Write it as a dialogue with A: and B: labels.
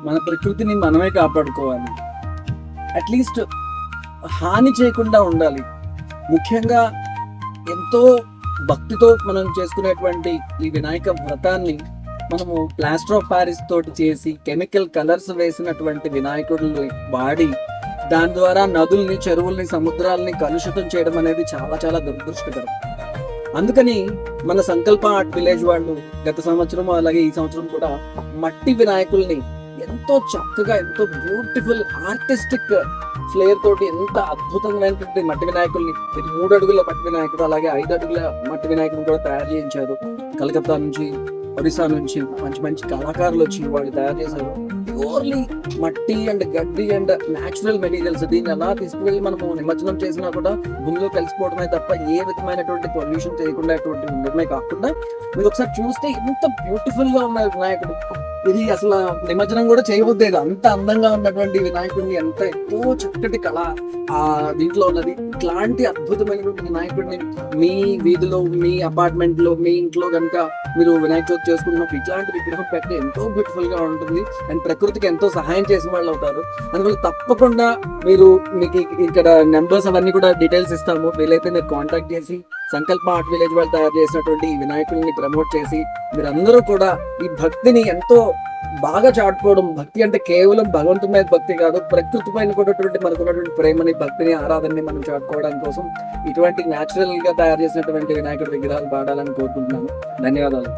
A: మన ప్రకృతిని మనమే కాపాడుకోవాలి. అట్లీస్ట్ హాని చేయకుండా ఉండాలి. ముఖ్యంగా ఎంతో భక్తితో మనం చేసుకునేటువంటి ఈ వినాయక వ్రతాన్ని మనము ప్లాస్టర్ ఆఫ్ ప్యారిస్ తోటి చేసి కెమికల్ కలర్స్ వేసినటువంటి వినాయకుడిని వాడి దాని ద్వారా నదుల్ని, చెరువుల్ని, సముద్రాలని కలుషితం చేయడం అనేది చాలా చాలా దురదృష్టకరం. అందుకని మన సంకల్ప ఆర్ట్ విలేజ్ వాళ్ళు గత సంవత్సరం అలాగే ఈ సంవత్సరం కూడా మట్టి వినాయకుల్ని ఎంతో చక్కగా, ఎంతో బ్యూటిఫుల్ ఆర్టిస్టిక్ ఫ్లేర్ తోటి ఎంత అద్భుతమైనటువంటి మట్టి వినాయకుల్ని, 3 అడుగుల మట్టి వినాయకుడు అలాగే 5 అడుగుల మట్టి వినాయకుడు కూడా తయారు చేయించారు. కలకత్తా నుంచి, ఒడిశా నుంచి మంచి మంచి కళాకారులు వచ్చి వాళ్ళు తయారు చేశారు. ప్యూర్లీ మట్టి అండ్ గడ్డి అండ్ న్యాచురల్ మెటీరియల్స్. దీన్ని ఎలా తీసుకువెళ్ళి మనము నిమజ్జనం చేసినా కూడా భూమిలో కలిసిపోవడమే తప్ప ఏ విధమైనటువంటి పొల్యూషన్ చేయకుండా ఉండడమే కాకుండా మీరు ఒకసారి చూస్తే ఎంత బ్యూటిఫుల్ గా ఉన్న వినాయకుడు. ఇది అసలు నిమజ్జనం కూడా చేయవద్దేది, అంత అందంగా ఉన్నటువంటి వినాయకుడిని, ఎంతో చక్కటి కళ దీంట్లో ఉన్నది. ఇట్లాంటి అద్భుతమైనటువంటి వినాయకుడిని మీ వీధిలో, మీ అపార్ట్మెంట్ లో, మీ ఇంట్లో కనుక మీరు వినాయక చవితి చేసుకున్నప్పుడు ఇట్లాంటి విగ్రహం పెట్టి ఎంతో బ్యూటిఫుల్ గా ఉంటుంది అండ్ ప్రకృతికి ఎంతో సహాయం చేసిన వాళ్ళు అవుతారు. అందువల్ల తప్పకుండా మీకు ఇక్కడ నెంబర్స్ అవన్నీ కూడా డీటెయిల్స్ ఇస్తాము. వీలైతే మీరు కాంటాక్ట్ చేసి సంకల్ప ఆర్ట్ విలేజ్ వాళ్ళు తయారు చేసినటువంటి ఈ వినాయకుడిని ప్రమోట్ చేసి మీరందరూ కూడా ఈ భక్తిని ఎంతో బాగా చాటుకోవడం. భక్తి అంటే కేవలం భగవంతుడి మీద భక్తి కాదు, ప్రకృతి పైన కూడా మనకున్నటువంటి ప్రేమని, భక్తిని, ఆరాధనని మనం చాటుకోవడం కోసం ఇటువంటి న్యాచురల్ గా తయారు చేసినటువంటి వినాయకుడి విగ్రహాలు వాడాలని కోరుకుంటున్నాను. ధన్యవాదాలు.